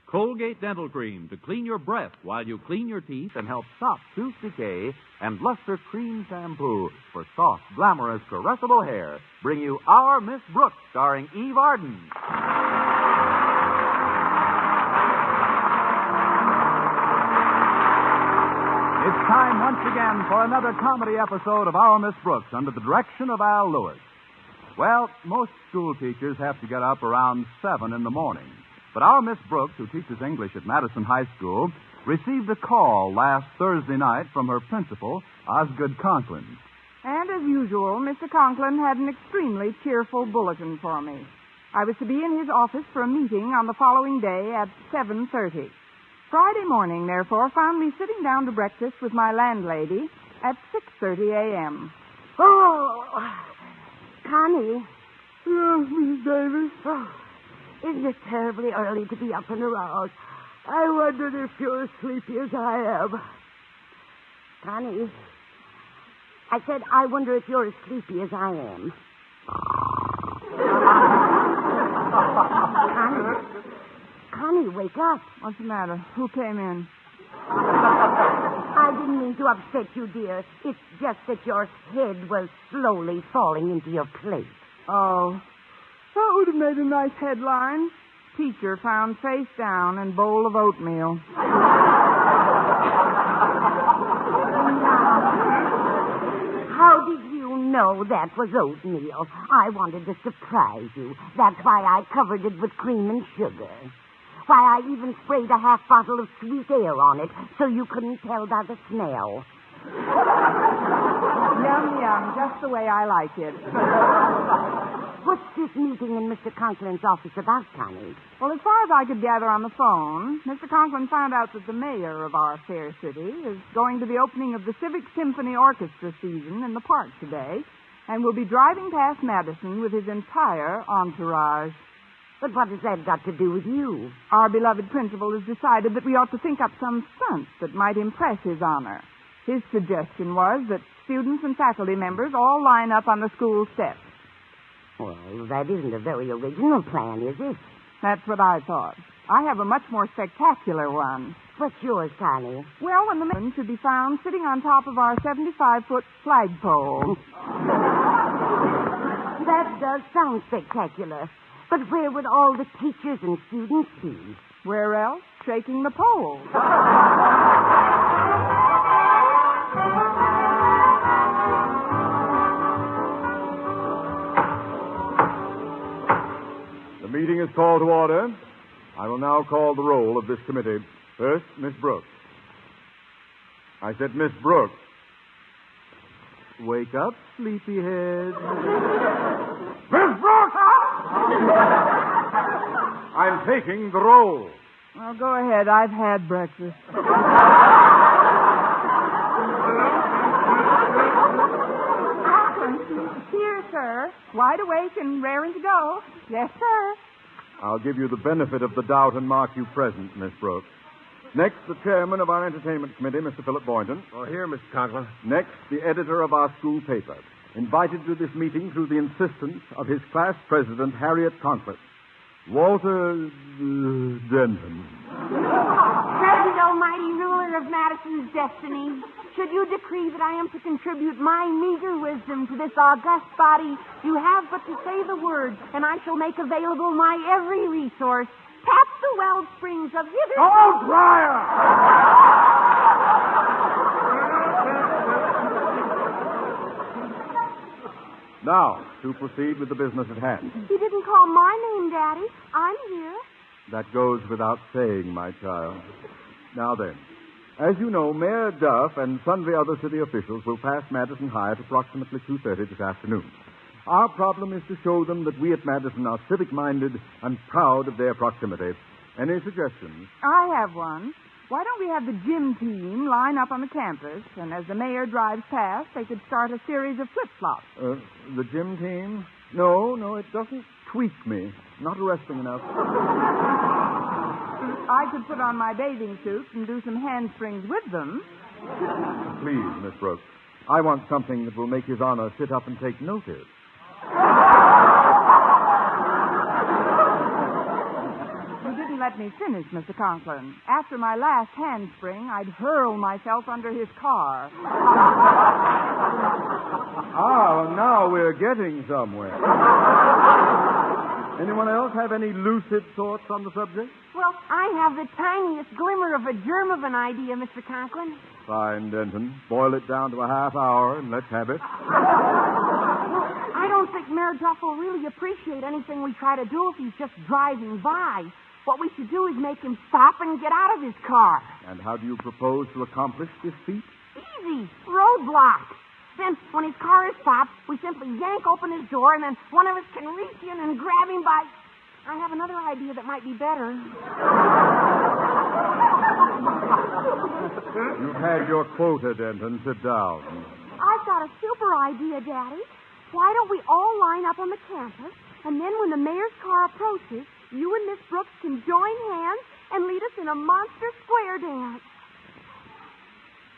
Colgate Dental Cream to clean your breath while you clean your teeth and help stop tooth decay, and Luster Cream Shampoo for soft, glamorous, caressable hair bring you Our Miss Brooks, starring Eve Arden. It's time once again for another comedy episode of Our Miss Brooks under the direction of Al Lewis. Well, most school teachers have to get up around 7 in the morning. But our Miss Brooks, who teaches English at Madison High School, received a call last Thursday night from her principal, Osgood Conklin. And as usual, Mr. Conklin had an extremely cheerful bulletin for me. I was to be in his office for a meeting on the following day at 7:30. Friday morning, therefore, found me sitting down to breakfast with my landlady at 6:30 a.m. Oh, Connie. Yes, Mrs. Davis. Oh, isn't it terribly early to be up and aroused? I wondered if you're as sleepy as I am. Connie, I said I wonder if you're as sleepy as I am. Connie, wake up. What's the matter? Who came in? I didn't mean to upset you, dear. It's just that your head was slowly falling into your plate. Oh, that would have made a nice headline. Teacher found face down in bowl of oatmeal. How did you know that was oatmeal? I wanted to surprise you. That's why I covered it with cream and sugar. Why I even sprayed a half bottle of sweet air on it so you couldn't tell by the smell. Yum, yum, just the way I like it. What's this meeting in Mr. Conklin's office about, Connie? Well, as far as I could gather on the phone, Mr. Conklin found out that the mayor of our fair city is going to the opening of the Civic Symphony Orchestra season in the park today and will be driving past Madison with his entire entourage. But what has that got to do with you? Our beloved principal has decided that we ought to think up some stunts that might impress his honor. His suggestion was that students and faculty members all line up on the school steps. Well, that isn't a very original plan, is it? That's what I thought. I have a much more spectacular one. What's yours, Connie? Well, when the man should be found sitting on top of our 75-foot flagpole. That does sound spectacular. But where would all the teachers and students be? Where else? Shaking the pole. The meeting is called to order. I will now call the roll of this committee. First, Miss Brooks. I said Miss Brooks. Wake up, sleepyhead. Miss Brooks! I'm taking the roll. Well, go ahead. I've had breakfast. Here, sir. Wide awake and raring to go. Yes, sir. I'll give you the benefit of the doubt and mark you present, Miss Brooks. Next, the chairman of our entertainment committee, Mr. Philip Boynton. Oh, here, Mr. Conklin. Next, the editor of our school paper, invited to this meeting through the insistence of his class president, Harriet Conklin. Walter Denton. Present almighty ruler of Madison's destiny, should you decree that I am to contribute my meager wisdom to this august body, you have but to say the word, and I shall make available my every resource. Tap the well springs of hither... Oh, Briar! Now, to proceed with the business at hand. You didn't call my name, Daddy. I'm here. That goes without saying, my child. Now then, as you know, Mayor Duff and sundry other city officials will pass Madison High at approximately 2:30 this afternoon. Our problem is to show them that we at Madison are civic-minded and proud of their proximity. Any suggestions? I have one. Why don't we have the gym team line up on the campus, and as the mayor drives past, they could start a series of flip-flops. The gym team? No, it doesn't tweak me. Not arresting enough. I could put on my bathing suit and do some handsprings with them. Please, Miss Brooks. I want something that will make His Honor sit up and take notice. You didn't let let me finish, Mr. Conklin. After my last handspring, I'd hurl myself under his car. Ah, now we're getting somewhere. Anyone else have any lucid thoughts on the subject? Well, I have the tiniest glimmer of a germ of an idea, Mr. Conklin. Fine, Denton. Boil it down to a half hour and let's have it. I don't think Mayor Duff will really appreciate anything we try to do if he's just driving by. What we should do is make him stop and get out of his car. And how do you propose to accomplish this feat? Easy. Roadblock. Then, when his car is stopped, we simply yank open his door, and then one of us can reach in and grab him by... I have another idea that might be better. You've had your quota, Denton. Sit down. I've got a super idea, Daddy. Why don't we all line up on the campus, and then when the mayor's car approaches, you and Miss Brooks can join hands and lead us in a monster square dance.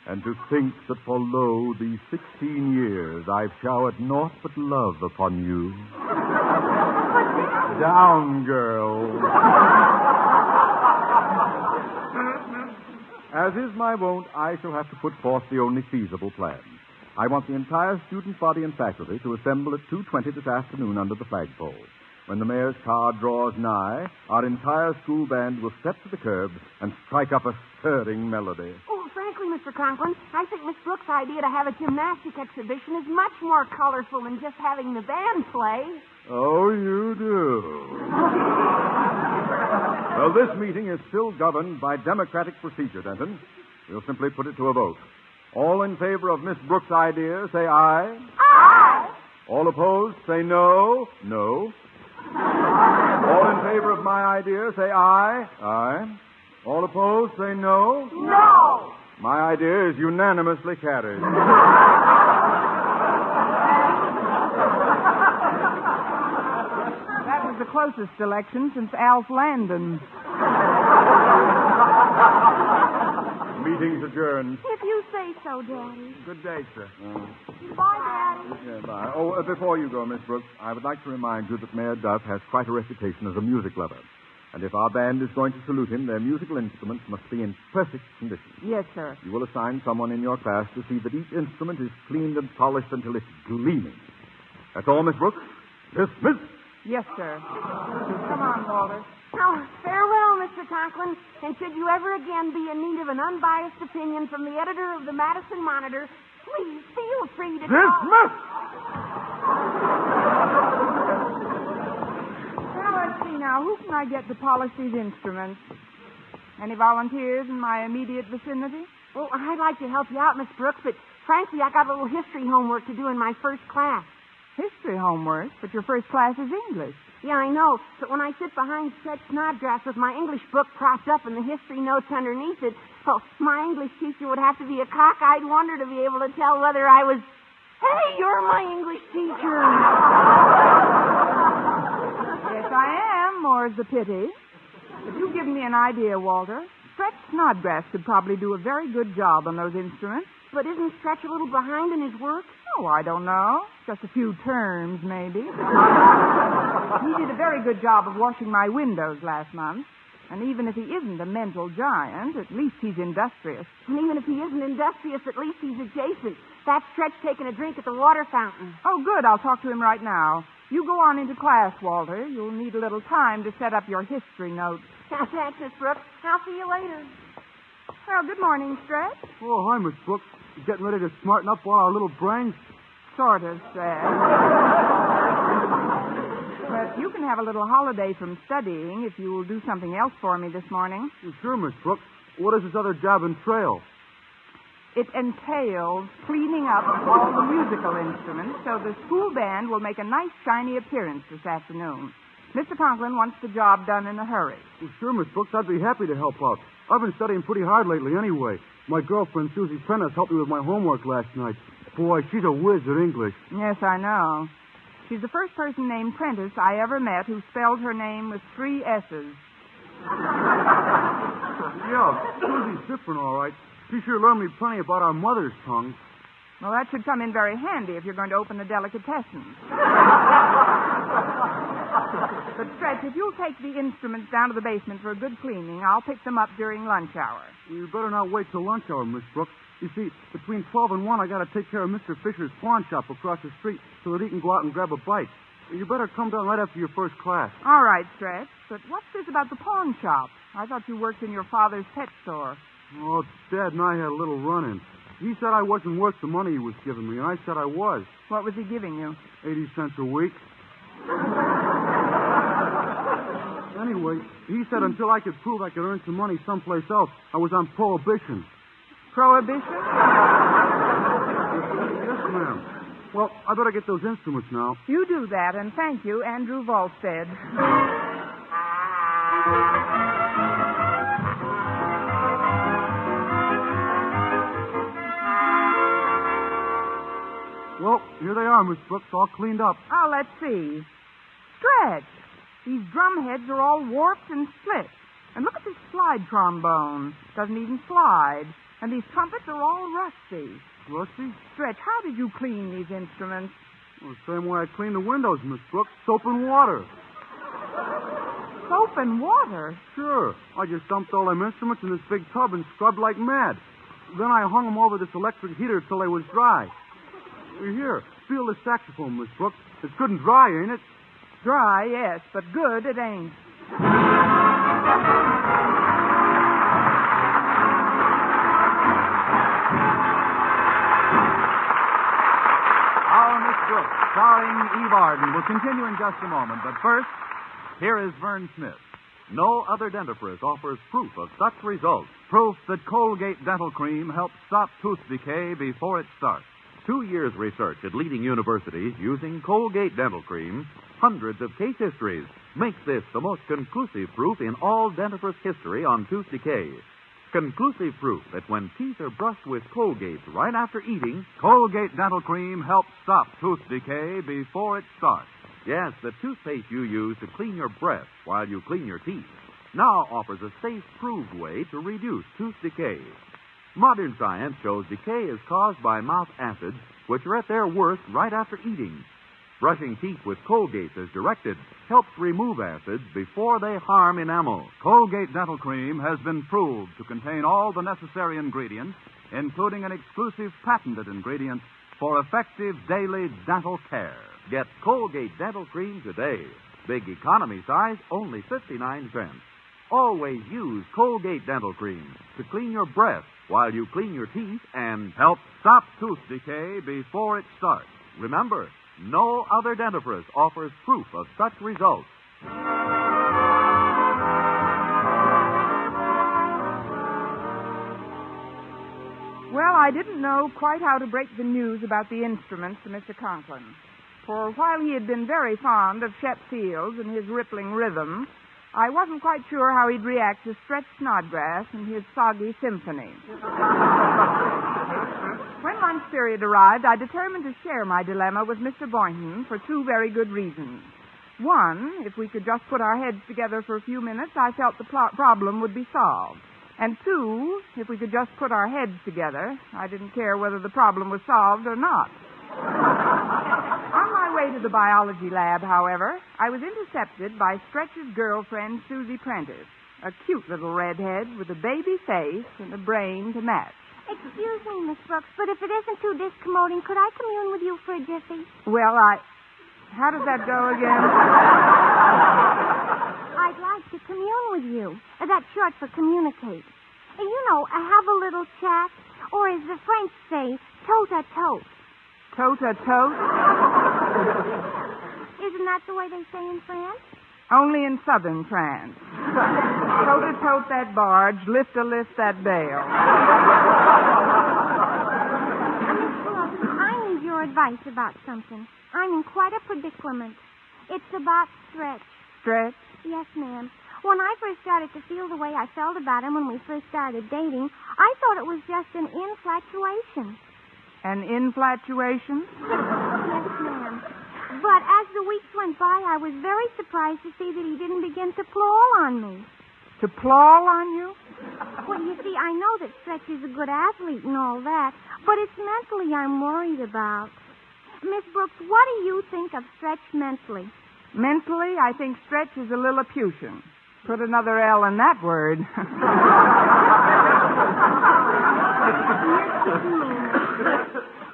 And to think that for lo, these 16 years I've showered naught but love upon you. Down, girl. As is my wont, I shall have to put forth the only feasible plan. I want the entire student body and faculty to assemble at 2:20 this afternoon under the flagpole. When the mayor's car draws nigh, our entire school band will step to the curb and strike up a stirring melody. Oh, frankly, Mr. Conklin, I think Miss Brooks' idea to have a gymnastic exhibition is much more colorful than just having the band play. Oh, you do. Well, this meeting is still governed by democratic procedure, Denton. We'll simply put it to a vote. All in favor of Miss Brooks' idea, say aye. Aye. All opposed, say no. No. All in favor of my idea, say aye. Aye. All opposed, say no. No. My idea is unanimously carried. That was the closest election since Alf Landon. Meeting's adjourned. If you say so, Daddy. Good day, sir. Bye, Daddy. Yeah, bye. Oh, before you go, Miss Brooks, I would like to remind you that Mayor Duff has quite a reputation as a music lover. And if our band is going to salute him, their musical instruments must be in perfect condition. Yes, sir. You will assign someone in your class to see that each instrument is cleaned and polished until it's gleaming. That's all, Miss Brooks. Dismiss. Yes, sir. Come on, Walter. Now, farewell, Mr. Conklin. And should you ever again be in need of an unbiased opinion from the editor of the Madison Monitor, please feel free to call. Dismiss! Well, let's see now. Who can I get to polish these instruments? Any volunteers in my immediate vicinity? Well, I'd like to help you out, Miss Brooks, but frankly, I got a little history homework to do in my first class. History homework? But your first class is English. Yeah, I know, but when I sit behind Stretch Snodgrass with my English book propped up and the history notes underneath it, well, my English teacher would have to be a cock-eyed wonder to be able to tell whether I was, hey, you're my English teacher. Yes, I am, more's the pity. If you give me an idea, Walter, Stretch Snodgrass could probably do a very good job on those instruments. But isn't Stretch a little behind in his work? Oh, I don't know. Just a few terms, maybe. He did a very good job of washing my windows last month. And even if he isn't a mental giant, at least he's industrious. And even if he isn't industrious, at least he's adjacent. That's Stretch taking a drink at the water fountain. Oh, good. I'll talk to him right now. You go on into class, Walter. You'll need a little time to set up your history notes. Thanks, Miss Brooks. I'll see you later. Well, good morning, Stretch. Oh, hi, Miss Brooks. You getting ready to smarten up all our little brains? Sort of sad. But you can have a little holiday from studying if you will do something else for me this morning. Well, sure, Miss Brooks. What does this other job entail? It entails cleaning up all the musical instruments so the school band will make a nice, shiny appearance this afternoon. Mr. Conklin wants the job done in a hurry. Well, sure, Miss Brooks. I'd be happy to help out. I've been studying pretty hard lately anyway. My girlfriend, Susie Prentice, helped me with my homework last night. Boy, she's a whiz at English. Yes, I know. She's the first person named Prentice I ever met who spelled her name with 3 S's. Yeah, Susie's different, all right. She sure learned me plenty about our mother's tongues. Well, that should come in very handy if you're going to open the delicatessens. But, Stretch, if you'll take the instruments down to the basement for a good cleaning, I'll pick them up during lunch hour. You better not wait till lunch hour, Miss Brooks. You see, between 12 and 1, I got to take care of Mr. Fisher's pawn shop across the street so that he can go out and grab a bite. You better come down right after your first class. All right, Stretch. But what's this about the pawn shop? I thought you worked in your father's pet store. Oh, Dad and I had a little run-in. He said I wasn't worth the money he was giving me, and I said I was. What was he giving you? 80 cents a week. Anyway, he said until I could prove I could earn some money someplace else, I was on prohibition. Prohibition? Yes, ma'am. Well, I better get those instruments now. You do that, and thank you, Andrew Volstead. Well, here they are, Miss Brooks, all cleaned up. Oh, let's see. Stretch. These drum heads are all warped and split. And look at this slide trombone. Doesn't even slide. And these trumpets are all rusty. Rusty? Stretch, how did you clean these instruments? Well, the same way I clean the windows, Miss Brooks. Soap and water. Soap and water? Sure. I just dumped all them instruments in this big tub and scrubbed like mad. Then I hung them over this electric heater till they was dry. Here, feel this saxophone, Miss Brooks. It's good and dry, ain't it? Dry, yes, but good it ain't. Our Miss Brooks, starring Eve Arden, will continue in just a moment. But first, here is Vern Smith. No other dentifrice offers proof of such results. Proof that Colgate Dental Cream helps stop tooth decay before it starts. 2 years' research at leading universities using Colgate Dental Cream, hundreds of case histories, makes this the most conclusive proof in all dentifrice history on tooth decay. Conclusive proof that when teeth are brushed with Colgate right after eating, Colgate Dental Cream helps stop tooth decay before it starts. Yes, the toothpaste you use to clean your breath while you clean your teeth now offers a safe, proved way to reduce tooth decay. Modern science shows decay is caused by mouth acids, which are at their worst right after eating. Brushing teeth with Colgate as directed helps remove acids before they harm enamel. Colgate Dental Cream has been proved to contain all the necessary ingredients, including an exclusive patented ingredient for effective daily dental care. Get Colgate Dental Cream today. Big economy size, only 59 cents. Always use Colgate Dental Cream to clean your breath while you clean your teeth and help stop tooth decay before it starts. Remember, no other dentifrice offers proof of such results. Well, I didn't know quite how to break the news about the instruments to Mr. Conklin. For while he had been very fond of Shep Fields and his rippling rhythm, I wasn't quite sure how he'd react to Stretch Snodgrass and his soggy symphony. When lunch period arrived, I determined to share my dilemma with Mr. Boynton for 2 very good reasons. One, if we could just put our heads together for a few minutes, I felt the problem would be solved. And 2, if we could just put our heads together, I didn't care whether the problem was solved or not. On my way to the biology lab, however, I was intercepted by Stretch's girlfriend, Susie Prentice, a cute little redhead with a baby face and a brain to match. Excuse me, Miss Brooks, but if it isn't too discommoding, could I commune with you for a jiffy? Well, how does that go again? I'd like to commune with you. That's short for communicate. You know, have a little chat, or as the French say, tote-a-tote. Tote-a-tote? Isn't that the way they say in France? Only in southern France. Tote-a-tote that barge, lift-a-lift that bale. Miss Brooks, I need your advice about something. I'm in quite a predicament. It's about Stretch. Stretch? Yes, ma'am. When I first started to feel the way I felt about him when we first started dating, I thought it was just an infatuation. An infatuation? Yes, ma'am. But as the weeks went by, I was very surprised to see that he didn't begin to plawl on me. To plawl on you? Well, you see, I know that Stretch is a good athlete and all that, but it's mentally I'm worried about. Miss Brooks, what do you think of Stretch mentally? Mentally, I think Stretch is a Lilliputian. Put another L in that word.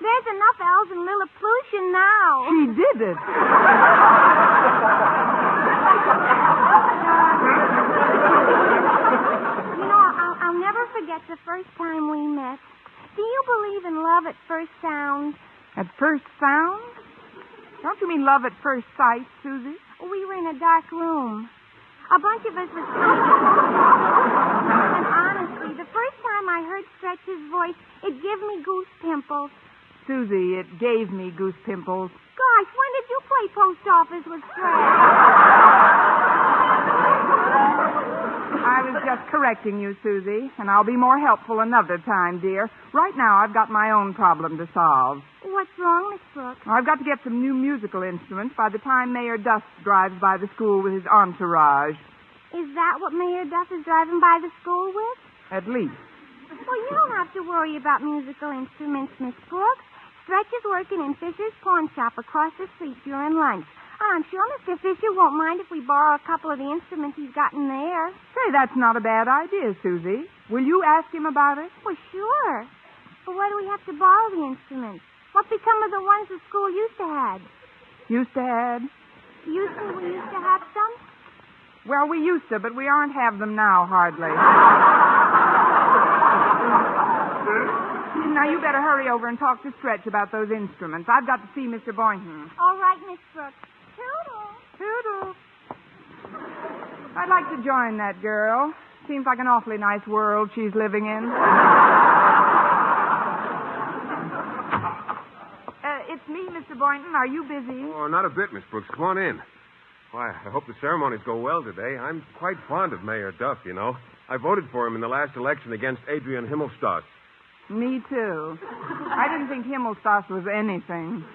There's enough L's in Lilliputian now. She did it. I'll never forget the first time we met. Do you believe in love at first sound? At first sound? Don't you mean love at first sight, Susie? We were in a dark room. A bunch of us were sleeping. And honestly, the first time I heard Stretch's voice, it gave me goose pimples. Susie, it gave me goose pimples. Gosh, when did you play post office with Stretch? I was just correcting you, Susie, and I'll be more helpful another time, dear. Right now, I've got my own problem to solve. What's wrong, Miss Brooks? I've got to get some new musical instruments by the time Mayor Duff drives by the school with his entourage. Is that what Mayor Duff is driving by the school with? At least. Well, you don't have to worry about musical instruments, Miss Brooks. Stretch is working in Fisher's pawn shop across the street during lunch. I'm sure Mr. Fisher won't mind if we borrow a couple of the instruments he's got in there. Say, that's not a bad idea, Susie. Will you ask him about it? Well, sure. But why do we have to borrow the instruments? What become of the ones the school used to have? Used to have? We used to have some? Well, we used to, but we aren't have them now, hardly. Now, you better hurry over and talk to Stretch about those instruments. I've got to see Mr. Boynton. All right, Miss Brooks. Toodle. Toodle. I'd like to join that girl. Seems like an awfully nice world she's living in. It's me, Mr. Boynton. Are you busy? Oh, not a bit, Miss Brooks. Come on in. Why, I hope the ceremonies go well today. I'm quite fond of Mayor Duff, you know. I voted for him in the last election against Adrian Himmelstoss. Me, too. I didn't think Himmelstoss was anything.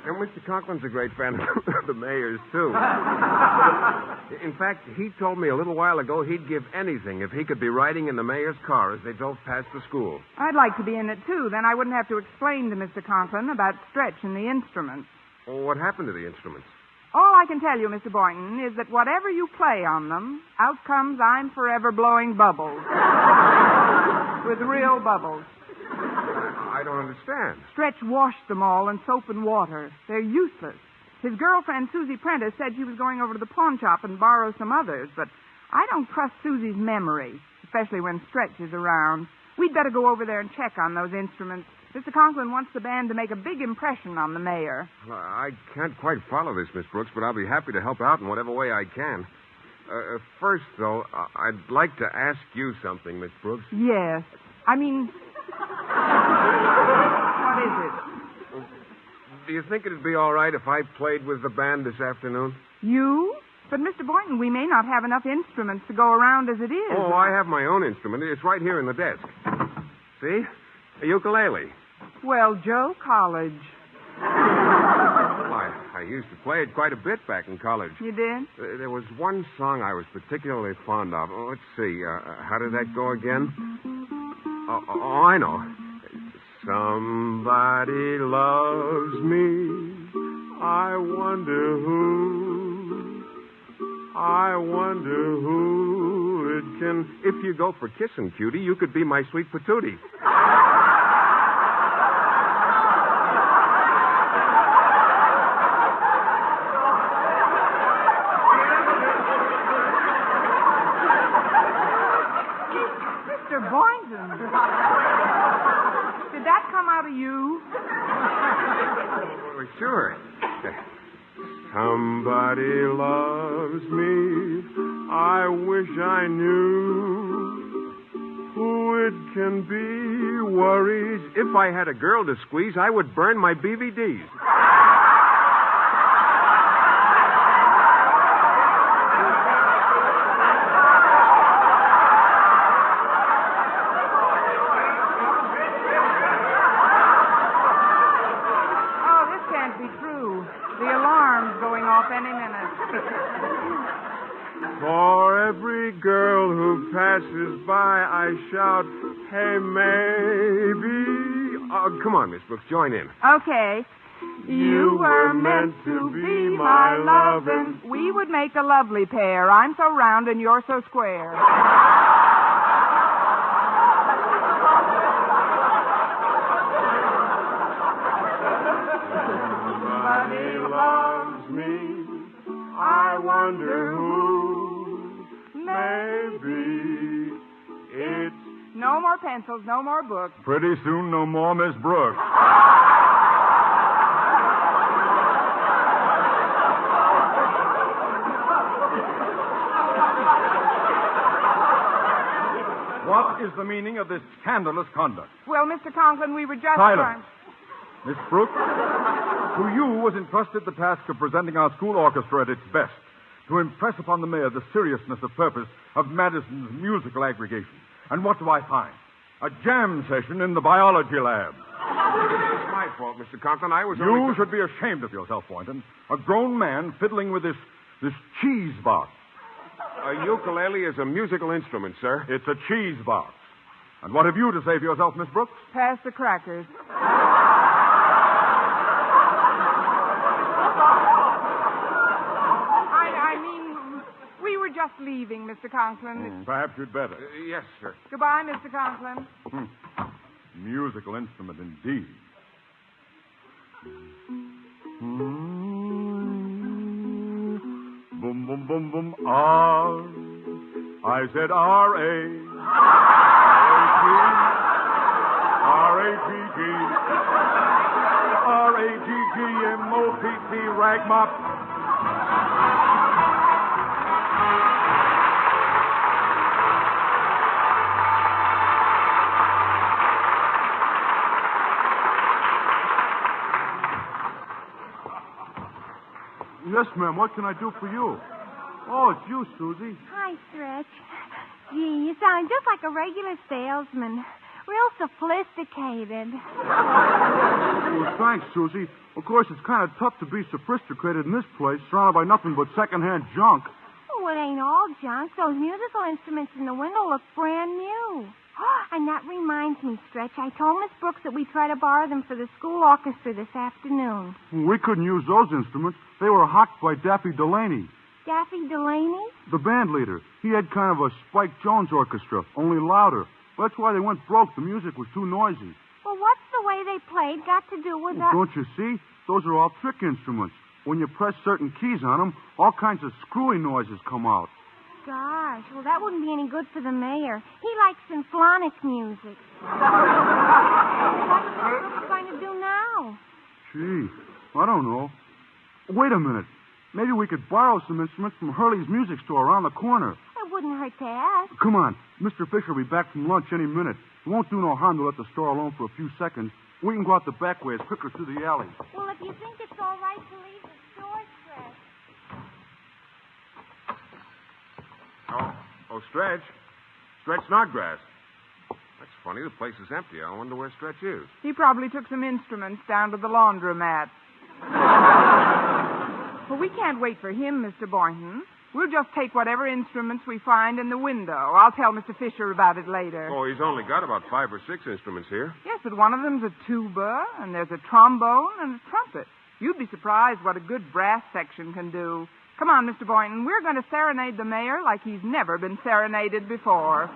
And Mr. Conklin's a great fan of the mayor's, too. In fact, he told me a little while ago he'd give anything if he could be riding in the mayor's car as they drove past the school. I'd like to be in it, too. Then I wouldn't have to explain to Mr. Conklin about Stretch and the instruments. Well, what happened to the instruments? All I can tell you, Mr. Boynton, is that whatever you play on them, out comes I'm forever blowing bubbles. With real bubbles. I don't understand. Stretch washed them all in soap and water. They're useless. His girlfriend, Susie Prentice, said she was going over to the pawn shop and borrow some others, but I don't trust Susie's memory, especially when Stretch is around. We'd better go over there and check on those instruments. Mr. Conklin wants the band to make a big impression on the mayor. Well, I can't quite follow this, Miss Brooks, but I'll be happy to help out in whatever way I can. First, though, I'd like to ask you something, Miss Brooks. Yes. I mean... What is it? Do you think it'd be all right if I played with the band this afternoon? You? But, Mr. Boynton, we may not have enough instruments to go around as it is. Oh, I have my own instrument. It's right here in the desk. See? A ukulele. Well, Joe, college. Well, I used to play it quite a bit back in college. You did? There was one song I was particularly fond of. Oh, let's see. How did that go again? Oh, I know. Somebody loves me. I wonder who. I wonder who it can. If you go for kissing, cutie, you could be my sweet patootie. Mr. Boynton. Did that come out of you? Oh, sure. Somebody loves me. I wish I knew who it can be. Worries. If I had a girl to squeeze, I would burn my BVDs. For every girl who passes by, I shout, hey, maybe. Come on, Miss Brooks, join in. Okay. You were meant to be my lovin'. We would make a lovely pair. I'm so round and you're so square. Somebody loves me. I wonder who. Maybe it's... No more pencils, no more books. Pretty soon, no more Miss Brooks. What is the meaning of this scandalous conduct? Well, Mr. Conklin, we were just Silence. Miss Brooks, to you was entrusted the task of presenting our school orchestra at its best, to impress upon the mayor the seriousness of purpose of Madison's musical aggregation. And what do I find? A jam session in the biology lab. It's my fault, Mr. Conklin. I was You only... should be ashamed of yourself, Boynton. A grown man fiddling with this cheese box. A ukulele is a musical instrument, sir. It's a cheese box. And what have you to say for yourself, Miss Brooks? Pass the crackers. I mean, we were just leaving, Mr. Conklin. Perhaps you'd better. Yes, sir. Goodbye, Mr. Conklin. Musical instrument indeed. Boom, boom, boom, boom, R. I said R-A. R-A-G-G. R-A-G-G-M-O-P-T, ragmop. Yes, ma'am. What can I do for you? Oh, it's you, Susie. Hi, Stretch. Gee, you sound just like a regular salesman. Real sophisticated. Well, thanks, Susie. Of course, it's kind of tough to be sophisticated in this place, surrounded by nothing but secondhand junk. Oh, it ain't all junk. Those musical instruments in the window look brand new. And that reminds me, Stretch, I told Miss Brooks that we'd try to borrow them for the school orchestra this afternoon. We couldn't use those instruments. They were hocked by Daffy Delaney, Daffy Delaney? the band leader. He had kind of a Spike Jones orchestra, only louder. That's why they went broke. The music was too noisy. Well, what's the way they played got to do with Don't you see? Those are all trick instruments. When you press certain keys on them, all kinds of screwy noises come out. Gosh, well, that wouldn't be any good for the mayor. He likes symphonic music. What's Brooks going to do now? Gee, I don't know. Wait a minute. Maybe we could borrow some instruments from Hurley's music store around the corner. It wouldn't hurt to ask. Come on. Mr. Fisher will be back from lunch any minute. It won't do no harm to let the store alone for a few seconds. We can go out the back way. It's quicker through the alley. Well, if you think it's all right to leave the store, Stretch. Oh, Stretch. Stretch Snodgrass. That's funny. The place is empty. I wonder where Stretch is. He probably took some instruments down to the laundromat. Well, we can't wait for him, Mr. Boynton. We'll just take whatever instruments we find in the window. I'll tell Mr. Fisher about it later. Oh, he's only got about 5 or 6 instruments here. Yes, but one of them's a tuba, and there's a trombone and a trumpet. You'd be surprised what a good brass section can do. Come on, Mr. Boynton. We're going to serenade the mayor like he's never been serenaded before.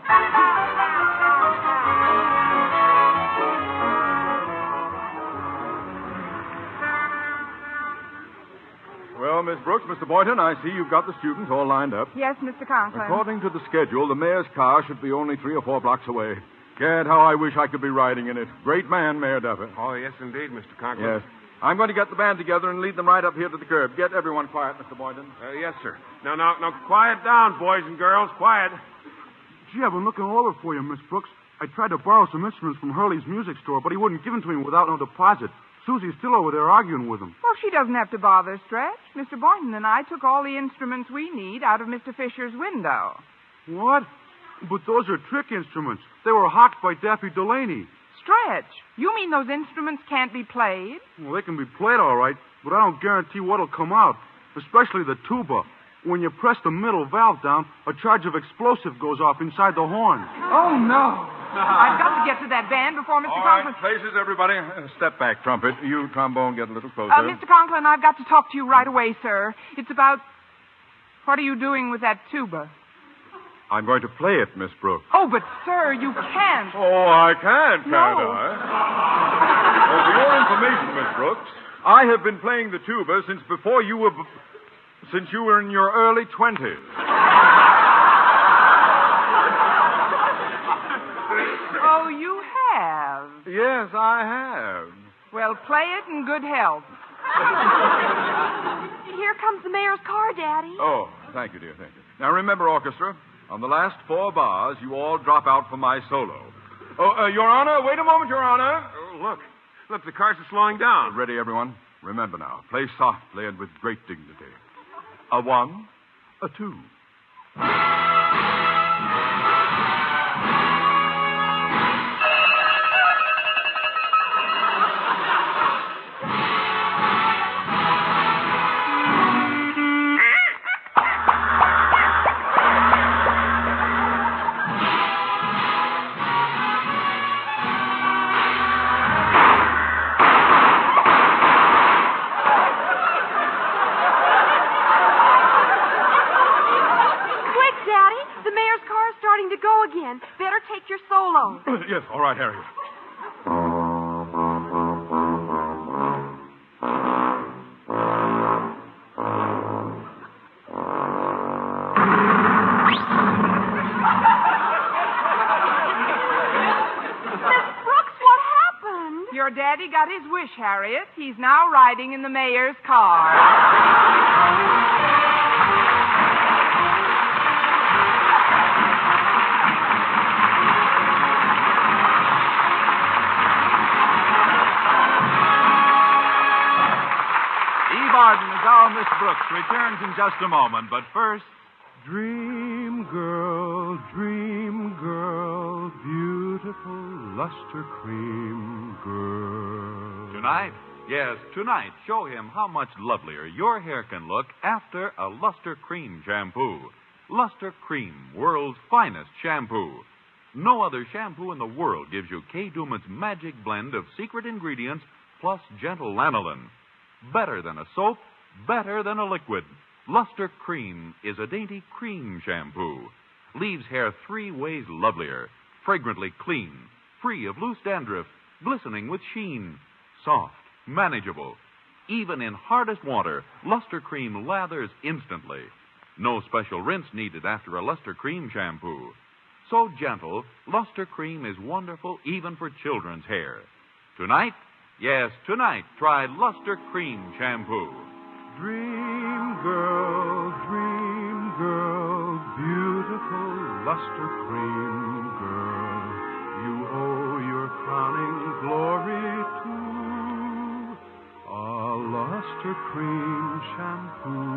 Well, Miss Brooks, Mr. Boynton, I see you've got the students all lined up. Yes, Mr. Conklin. According to the schedule, the mayor's car should be only 3 or 4 blocks away. Gad, how I wish I could be riding in it. Great man, Mayor Duffy. Oh, yes, indeed, Mr. Conklin. Yes. I'm going to get the band together and lead them right up here to the curb. Get everyone quiet, Mr. Boynton. Yes, sir. Now, quiet down, boys and girls. Quiet. Gee, I've been looking all over for you, Miss Brooks. I tried to borrow some instruments from Hurley's music store, but he wouldn't give them to me without no deposit. Susie's still over there arguing with him. Well, she doesn't have to bother, Stretch. Mr. Boynton and I took all the instruments we need out of Mr. Fisher's window. What? But those are trick instruments. They were hocked by Daffy Delaney. Stretch, you mean those instruments can't be played? Well, they can be played all right, but I don't guarantee what'll come out, especially the tuba. When you press the middle valve down, a charge of explosive goes off inside the horn. Oh, no. I've got to get to that band before Mr. All right, Conklin... places, everybody. Step back, trumpet. You, trombone, get a little closer. Mr. Conklin, I've got to talk to you right away, sir. It's about... What are you doing with that tuba? I'm going to play it, Miss Brooks. Oh, but, sir, you can't. Oh, I can't, can't No. I? Well, for your information, Miss Brooks, I have been playing the tuba since before you were... since you were in your early 20s. Oh, you have? Yes, I have. Well, play it in good health. Here comes the mayor's car, Daddy. Oh, thank you, dear, thank you. Now, remember, orchestra, on the last 4 bars, you all drop out for my solo. Oh, Your Honor, wait a moment, Your Honor. Oh, look. Look, the cars are slowing down. Ready, everyone? Remember now, play softly and with great dignity. A 1, a 2. Better take your solo. Yes, all right, Harriet. Miss Brooks, what happened? Your daddy got his wish, Harriet. He's now riding in the mayor's car. Eve Arden as our Miss Brooks returns in just a moment, but first... Dream girl, beautiful luster cream girl. Tonight, yes, tonight, show him how much lovelier your hair can look after a Luster Cream shampoo. Luster Cream, world's finest shampoo. No other shampoo in the world gives you Kay Duman's magic blend of secret ingredients plus gentle lanolin. Better than a soap, better than a liquid. Luster Cream is a dainty cream shampoo. Leaves hair 3 ways lovelier. Fragrantly clean, free of loose dandruff, glistening with sheen. Soft, manageable. Even in hardest water, Luster Cream lathers instantly. No special rinse needed after a Luster Cream shampoo. So gentle, Luster Cream is wonderful even for children's hair. Tonight, yes, tonight, try Luster Cream shampoo. Dream girl, beautiful luster cream girl. You owe your crowning glory to a luster cream shampoo.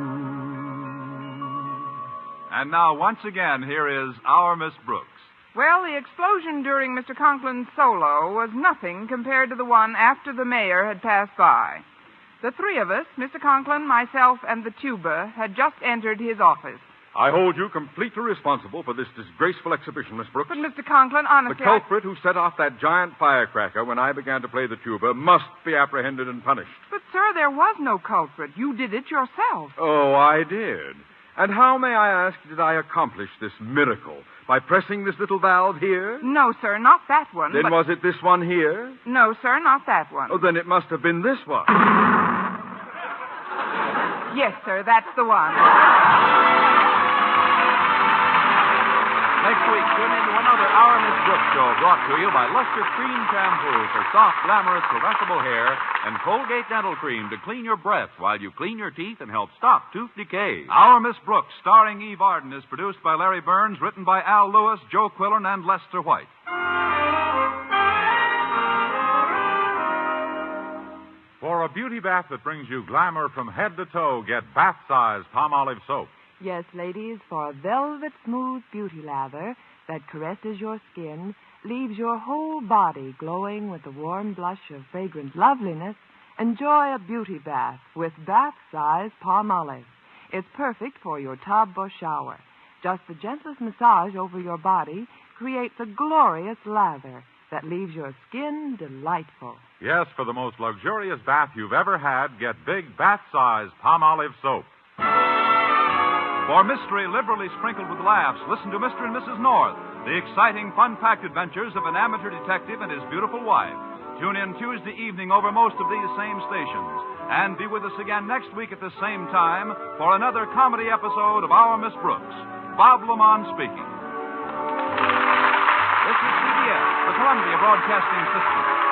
And now, once again, here is our Miss Brooks. Well, the explosion during Mr. Conklin's solo was nothing compared to the one after the mayor had passed by. The 3 of us, Mr. Conklin, myself, and the tuba, had just entered his office. I hold you completely responsible for this disgraceful exhibition, Miss Brooks. But, Mr. Conklin, honestly... The culprit who set off that giant firecracker when I began to play the tuba must be apprehended and punished. But, sir, there was no culprit. You did it yourself. Oh, I did. And how, may I ask, did I accomplish this miracle? By pressing this little valve here? No, sir, not that one. Then was it this one here? No, sir, not that one. Oh, then it must have been this one. Yes, sir, that's the one. Next week, tune in to another Our Miss Brooks show brought to you by Luster Cream Shampoo for soft, glamorous, caressable hair and Colgate Dental Cream to clean your breath while you clean your teeth and help stop tooth decay. Our Miss Brooks, starring Eve Arden, is produced by Larry Burns, written by Al Lewis, Joe Quillen, and Lester White. For a beauty bath that brings you glamour from head to toe, get bath-size Palmolive soap. Yes, ladies, for a velvet smooth beauty lather that caresses your skin, leaves your whole body glowing with the warm blush of fragrant loveliness, enjoy a beauty bath with bath-size Palmolive. It's perfect for your tub or shower. Just the gentlest massage over your body creates a glorious lather that leaves your skin delightful. Yes, for the most luxurious bath you've ever had, get big bath-size Palmolive soap. For mystery liberally sprinkled with laughs, listen to Mr. and Mrs. North, the exciting, fun-packed adventures of an amateur detective and his beautiful wife. Tune in Tuesday evening over most of these same stations. And be with us again next week at the same time for another comedy episode of Our Miss Brooks. Bob Lamont speaking. This is CBS, the Columbia Broadcasting System.